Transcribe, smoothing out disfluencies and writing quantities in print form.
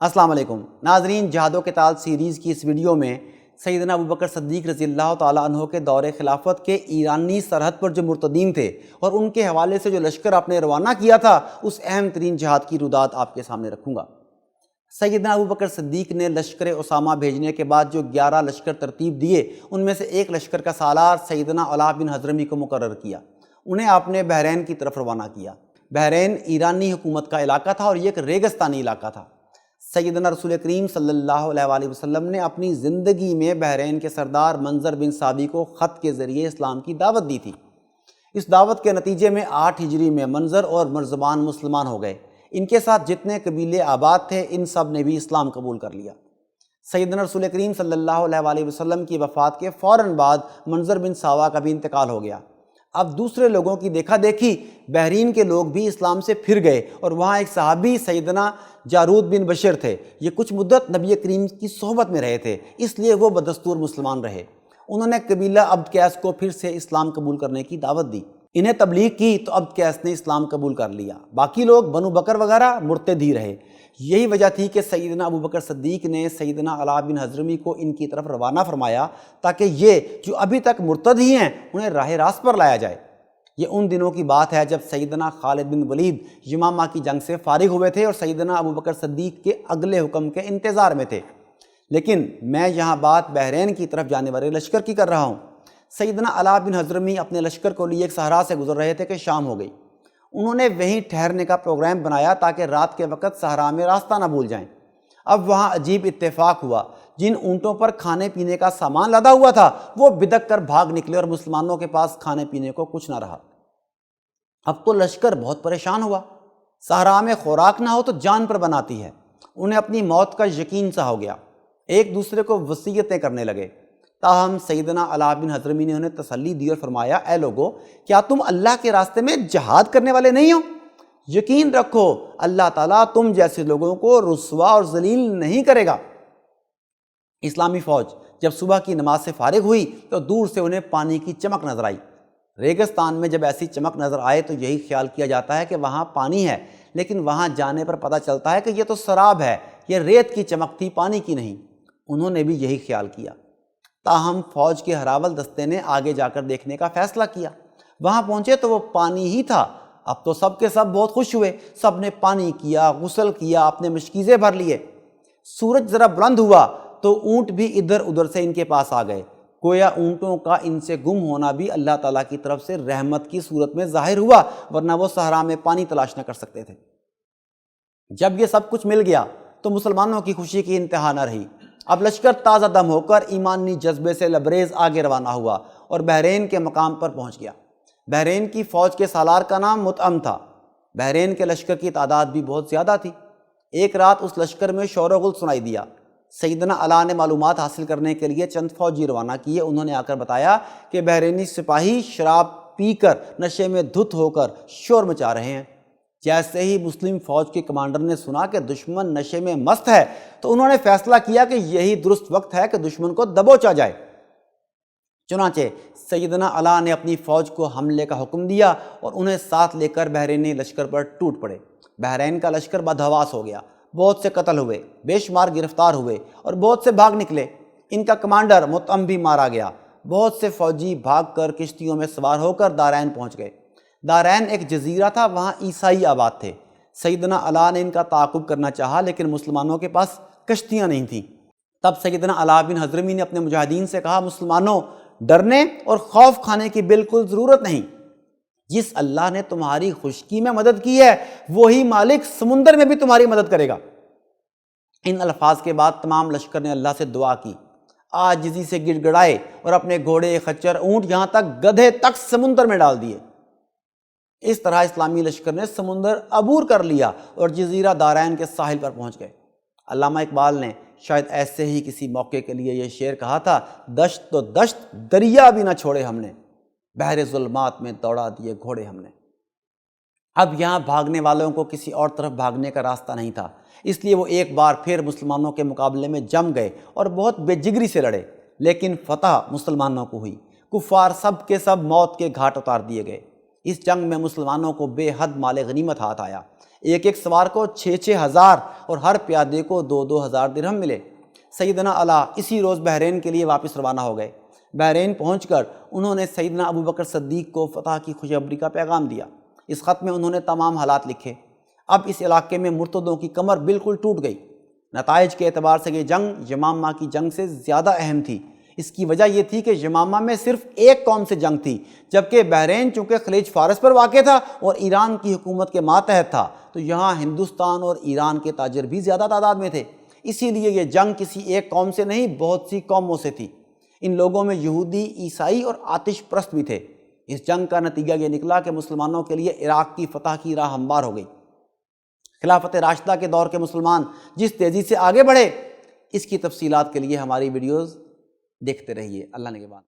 السلام علیکم ناظرین، جہاد و قتال سیریز کی اس ویڈیو میں سیدنا ابوبکر صدیق رضی اللہ تعالیٰ عنہ کے دور خلافت کے ایرانی سرحد پر جو مرتدین تھے اور ان کے حوالے سے جو لشکر آپ نے روانہ کیا تھا، اس اہم ترین جہاد کی رودات آپ کے سامنے رکھوں گا۔ سیدنا ابوبکر صدیق نے لشکر اسامہ بھیجنے کے بعد جو 11 لشکر ترتیب دیے، ان میں سے ایک لشکر کا سالار سیدنا علاء بن حضرمی کو مقرر کیا۔ انہیں آپ نے بحرین کی طرف روانہ کیا۔ بحرین ایرانی حکومت کا علاقہ تھا اور یہ ایک ریگستانی علاقہ تھا۔ سیدنا رسول کریم صلی اللہ علیہ وآلہ وسلم نے اپنی زندگی میں بحرین کے سردار منظر بن ثابی کو خط کے ذریعے اسلام کی دعوت دی تھی۔ اس دعوت کے نتیجے میں 8 ہجری میں منظر اور مرزبان مسلمان ہو گئے۔ ان کے ساتھ جتنے قبیلے آباد تھے، ان سب نے بھی اسلام قبول کر لیا۔ سیدنا رسول کریم صلی اللہ علیہ وآلہ وسلم کی وفات کے فوراً بعد منظر بن ثابہ کا بھی انتقال ہو گیا۔ اب دوسرے لوگوں کی دیکھا دیکھی بحرین کے لوگ بھی اسلام سے پھر گئے اور وہاں ایک صحابی سیدنا جارود بن بشر تھے۔ یہ کچھ مدت نبی کریم کی صحبت میں رہے تھے، اس لیے وہ بدستور مسلمان رہے۔ انہوں نے قبیلہ عبد قیس کو پھر سے اسلام قبول کرنے کی دعوت دی۔ انہیں تبلیغ کی تو عبد قیس نے اسلام قبول کر لیا۔ باقی لوگ بنو بکر وغیرہ مرتد ہی رہے۔ یہی وجہ تھی کہ سیدنا ابوبکر صدیق نے سیدنا علاء بن حضرمی کو ان کی طرف روانہ فرمایا تاکہ یہ جو ابھی تک مرتد ہی ہیں انہیں راہ راست پر لایا جائے۔ یہ ان دنوں کی بات ہے جب سیدنا خالد بن ولید یمامہ کی جنگ سے فارغ ہوئے تھے اور سیدنا ابوبکر صدیق کے اگلے حکم کے انتظار میں تھے۔ لیکن میں یہاں بات بحرین کی طرف جانے والے لشکر کی کر رہا ہوں۔ سیدنا علاء بن حضرمی اپنے لشکر کو لیے ایک صحرا سے گزر رہے تھے کہ شام ہو گئی۔ انہوں نے وہیں ٹھہرنے کا پروگرام بنایا تاکہ رات کے وقت صحرا میں راستہ نہ بھول جائیں۔ اب وہاں عجیب اتفاق ہوا، جن اونٹوں پر کھانے پینے کا سامان لدا ہوا تھا وہ بدک کر بھاگ نکلے اور مسلمانوں کے پاس کھانے پینے کو کچھ نہ رہا۔ اب تو لشکر بہت پریشان ہوا۔ صحرا میں خوراک نہ ہو تو جان پر بناتی ہے۔ انہیں اپنی موت کا یقین سا ہو گیا۔ ایک دوسرے کو وصیتیں کرنے لگے۔ تاہم سیدنا علاء بن حضرمی نے انہیں تسلی دی اور فرمایا، اے لوگو، کیا تم اللہ کے راستے میں جہاد کرنے والے نہیں ہو؟ یقین رکھو اللہ تعالیٰ تم جیسے لوگوں کو رسوا اور ذلیل نہیں کرے گا۔ اسلامی فوج جب صبح کی نماز سے فارغ ہوئی تو دور سے انہیں پانی کی چمک نظر آئی۔ ریگستان میں جب ایسی چمک نظر آئے تو یہی خیال کیا جاتا ہے کہ وہاں پانی ہے، لیکن وہاں جانے پر پتہ چلتا ہے کہ یہ تو سراب ہے، یہ ریت کی چمک تھی، پانی کی نہیں۔ انہوں نے بھی یہی خیال کیا۔ تاہم فوج کے ہراول دستے نے آگے جا کر دیکھنے کا فیصلہ کیا۔ وہاں پہنچے تو وہ پانی ہی تھا۔ اب تو سب کے سب بہت خوش ہوئے، سب نے پانی کیا، غسل کیا، اپنے مشکیزے بھر لیے۔ سورج ذرا بلند ہوا تو اونٹ بھی ادھر ادھر سے ان کے پاس آ گئے۔ گویا اونٹوں کا ان سے گم ہونا بھی اللہ تعالیٰ کی طرف سے رحمت کی صورت میں ظاہر ہوا، ورنہ وہ صحرا میں پانی تلاش نہ کر سکتے تھے۔ جب یہ سب کچھ مل گیا تو مسلمانوں کی خوشی کی انتہا نہ رہی۔ اب لشکر تازہ دم ہو کر ایمانی جذبے سے لبریز آگے روانہ ہوا اور بحرین کے مقام پر پہنچ گیا۔ بحرین کی فوج کے سالار کا نام مطعم تھا۔ بحرین کے لشکر کی تعداد بھی بہت زیادہ تھی۔ ایک رات اس لشکر میں شور و غل سنائی دیا۔ سیدنا علاء نے معلومات حاصل کرنے کے لیے چند فوجی روانہ کیے۔ انہوں نے آ کر بتایا کہ بحرینی سپاہی شراب پی کر نشے میں دھت ہو کر شور مچا رہے ہیں۔ جیسے ہی مسلم فوج کے کمانڈر نے سنا کہ دشمن نشے میں مست ہے تو انہوں نے فیصلہ کیا کہ یہی درست وقت ہے کہ دشمن کو دبوچا جائے۔ چنانچہ سیدنا علاء نے اپنی فوج کو حملے کا حکم دیا اور انہیں ساتھ لے کر بحرینی لشکر پر ٹوٹ پڑے۔ بحرین کا لشکر بدحواس ہو گیا، بہت سے قتل ہوئے، بے شمار گرفتار ہوئے اور بہت سے بھاگ نکلے۔ ان کا کمانڈر مطعم بھی مارا گیا۔ بہت سے فوجی بھاگ کر کشتیوں میں سوار ہو کر دارین پہنچ گئے۔ دارین ایک جزیرہ تھا، وہاں عیسائی آباد تھے۔ سیدنا علاء نے ان کا تعاقب کرنا چاہا لیکن مسلمانوں کے پاس کشتیاں نہیں تھیں۔ تب سیدنا علاء بن حضرمی نے اپنے مجاہدین سے کہا، مسلمانوں، ڈرنے اور خوف کھانے کی بالکل ضرورت نہیں۔ جس اللہ نے تمہاری خشکی میں مدد کی ہے وہی مالک سمندر میں بھی تمہاری مدد کرے گا۔ ان الفاظ کے بعد تمام لشکر نے اللہ سے دعا کی، عاجزی سے گڑ گڑائے اور اپنے گھوڑے، خچر، اونٹ، یہاں تک گدھے تک سمندر میں ڈال دیے۔ اس طرح اسلامی لشکر نے سمندر عبور کر لیا اور جزیرہ دارین کے ساحل پر پہنچ گئے۔ علامہ اقبال نے شاید ایسے ہی کسی موقع کے لیے یہ شعر کہا تھا، دشت تو دشت دریا بھی نہ چھوڑے ہم نے، بحر ظلمات میں دوڑا دیے گھوڑے ہم نے۔ اب یہاں بھاگنے والوں کو کسی اور طرف بھاگنے کا راستہ نہیں تھا، اس لیے وہ ایک بار پھر مسلمانوں کے مقابلے میں جم گئے اور بہت بے جگری سے لڑے، لیکن فتح مسلمانوں کو ہوئی۔ کفار سب کے سب موت کے گھاٹ اتار دیے گئے۔ اس جنگ میں مسلمانوں کو بے حد مال غنیمت ہاتھ آیا، ایک ایک سوار کو 6,000 اور ہر پیادے کو 2,000 درہم ملے۔ سیدنا علی اسی روز بحرین کے لیے واپس روانہ ہو گئے۔ بحرین پہنچ کر انہوں نے سیدنا ابو بکر صدیق کو فتح کی خوشخبری کا پیغام دیا۔ اس خط میں انہوں نے تمام حالات لکھے۔ اب اس علاقے میں مرتدوں کی کمر بالکل ٹوٹ گئی۔ نتائج کے اعتبار سے یہ جنگ یمامہ کی جنگ سے زیادہ اہم تھی۔ اس کی وجہ یہ تھی کہ یمامہ میں صرف ایک قوم سے جنگ تھی، جبکہ بحرین چونکہ خلیج فارس پر واقع تھا اور ایران کی حکومت کے ماتحت تھا، تو یہاں ہندوستان اور ایران کے تاجر بھی زیادہ تعداد میں تھے۔ اسی لیے یہ جنگ کسی ایک قوم سے نہیں، بہت سی قوموں سے تھی۔ ان لوگوں میں یہودی، عیسائی اور آتش پرست بھی تھے۔ اس جنگ کا نتیجہ یہ نکلا کہ مسلمانوں کے لیے عراق کی فتح کی راہ ہموار ہو گئی۔ خلافت راشدہ کے دور کے مسلمان جس تیزی سے آگے بڑھے، اس کی تفصیلات کے لیے ہماری ویڈیوز دیکھتے رہیے۔ اللہ نگہبان۔